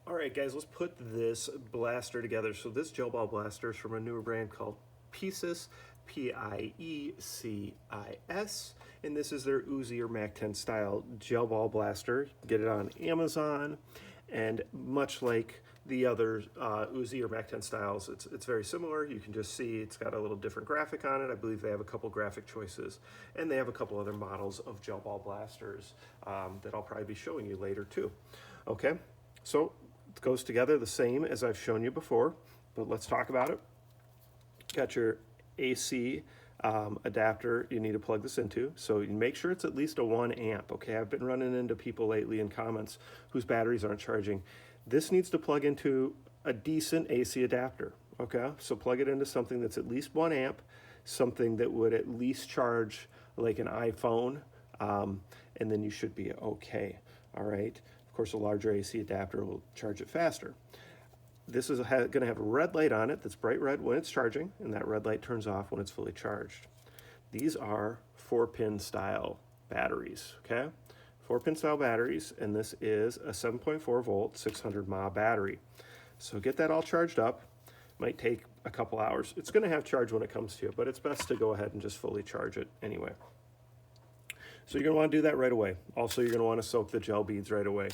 All right, guys, let's put this blaster together. So this gel ball blaster is from a newer brand called PIECIS, P-I-E-C-I-S, and this is their Uzi or Mack 10 style gel ball blaster. You can get it on Amazon, and much like the other Uzi or Mack 10 styles, it's very similar. You can just see it's got a little different graphic on it. I believe they have a couple graphic choices, and they have a couple other models of gel ball blasters that I'll probably be showing you later too. Okay, so it goes together the same as I've shown you before, but let's talk about it. Got your AC adapter you need to plug this into, so you make sure it's at least a 1 amp. Okay, I've been running into people lately in comments whose batteries aren't charging. This needs to plug into a decent AC adapter. Okay, so plug it into something that's at least 1 amp, something that would at least charge like an iPhone, and then you should be okay. All right, of course a larger AC adapter will charge it faster. This is going to have a red light on it that's bright red when it's charging, and that red light turns off when it's fully charged. These are 4-pin style batteries, okay? 4-pin style batteries, and this is a 7.4 volt 600 mAh battery. So get that all charged up. Might take a couple hours. It's going to have charge when it comes to you, but it's best to go ahead and just fully charge it anyway. So you're going to want to do that right away. Also, you're going to want to soak the gel beads right away.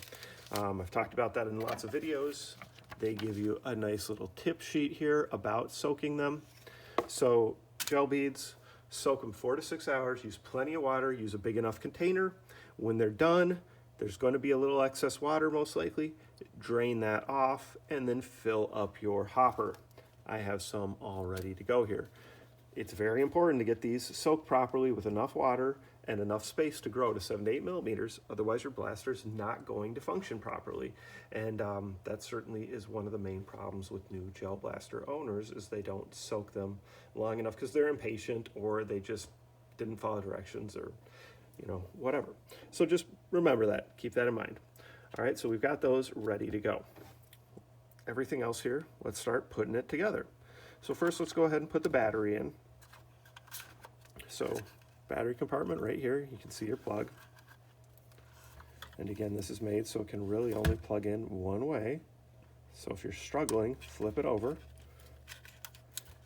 I've talked about that in lots of videos. They give you a nice little tip sheet here about soaking them. So gel beads, soak them 4 to 6 hours, use plenty of water, use a big enough container. When they're done, there's going to be a little excess water most likely. Drain that off and then fill up your hopper. I have some all ready to go here. It's very important to get these soaked properly with enough water and enough space to grow to 7 to 8 millimeters. Otherwise, your blaster's not going to function properly. And that certainly is one of the main problems with new gel blaster owners, is they don't soak them long enough because they're impatient, or they just didn't follow directions, or whatever. So just remember that, keep that in mind. All right, so we've got those ready to go. Everything else here, let's start putting it together. So first, let's go ahead and put the battery in. So battery compartment right here, you can see your plug. And again, this is made so it can really only plug in one way. So if you're struggling, flip it over.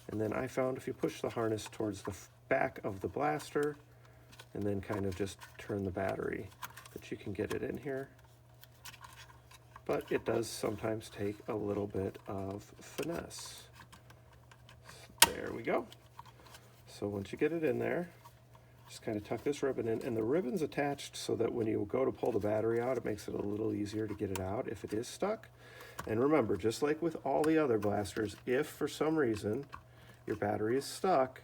And then I found if you push the harness towards the back of the blaster and then kind of just turn the battery, that you can get it in here. But it does sometimes take a little bit of finesse. There we go. So once you get it in there, just kind of tuck this ribbon in, and the ribbon's attached so that when you go to pull the battery out, it makes it a little easier to get it out if it is stuck. And remember, just like with all the other blasters, if for some reason your battery is stuck,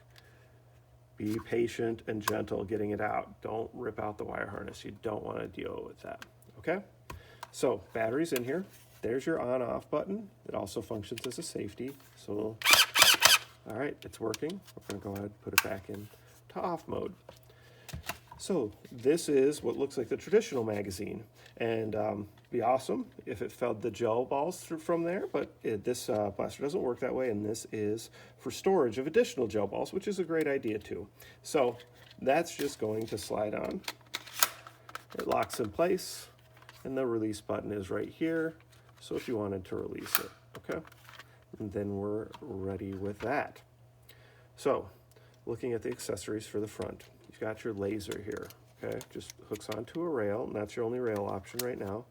be patient and gentle getting it out. Don't rip out the wire harness. You don't want to deal with that, okay? So battery's in here. There's your on-off button. It also functions as a safety. So, all right, it's working. We're going to go ahead and put it back in to off mode. So this is what looks like the traditional magazine, and be awesome if it fed the gel balls through from there, but this blaster doesn't work that way, and this is for storage of additional gel balls, which is a great idea too. So that's just going to slide on. It locks in place, and the release button is right here, so if you wanted to release it, okay? And then we're ready with that. So looking at the accessories for the front, you've got your laser here, okay? Just hooks onto a rail, and that's your only rail option right now.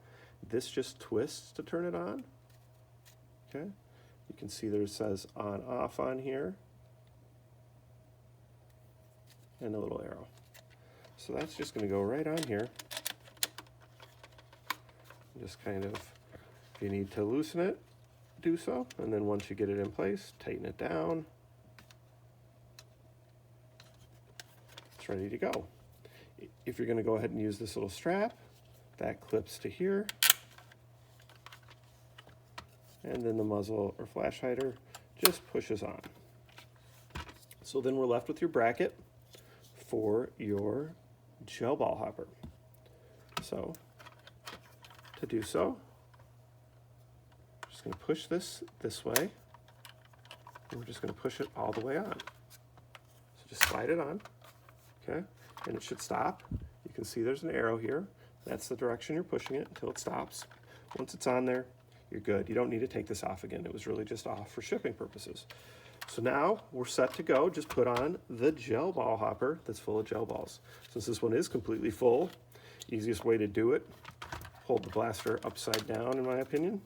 This just twists to turn it on, okay? You can see there it says on, off on here, and a little arrow. So that's just gonna go right on here. Just kind of, if you need to loosen it, do so, and then once you get it in place, tighten it down. It's ready to go. If you're going to go ahead and use this little strap, that clips to here, and then the muzzle or flash hider just pushes on. So then we're left with your bracket for your gel ball hopper. So to do so, I'm just going to push this way, and we're just going to push it all the way on. So just slide it on. Okay, and it should stop. You can see there's an arrow here. That's the direction you're pushing it until it stops. Once it's on there, you're good. You don't need to take this off again. It was really just off for shipping purposes. So now we're set to go. Just put on the gel ball hopper that's full of gel balls. Since this one is completely full, easiest way to do it, hold the blaster upside down in my opinion,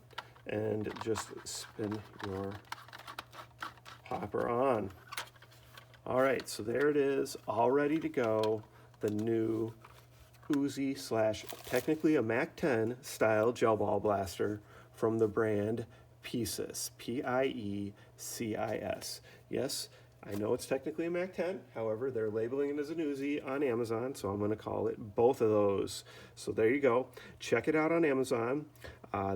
and just spin your hopper on. All right, so there it is, all ready to go. The new Uzi / technically a Mack 10 style gel ball blaster from the brand PIECIS, P-I-E-C-I-S. Yes, I know it's technically a Mack 10, however, they're labeling it as an Uzi on Amazon, so I'm gonna call it both of those. So there you go. Check it out on Amazon.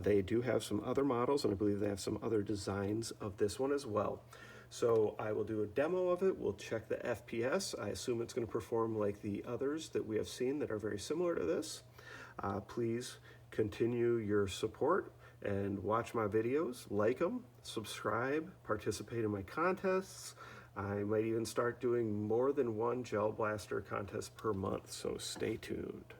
They do have some other models, and I believe they have some other designs of this one as well. So I will do a demo of it. We'll check the FPS. I assume it's going to perform like the others that we have seen that are very similar to this. Please continue your support and watch my videos, like them, subscribe, participate in my contests. I might even start doing more than one gel blaster contest per month, so stay tuned.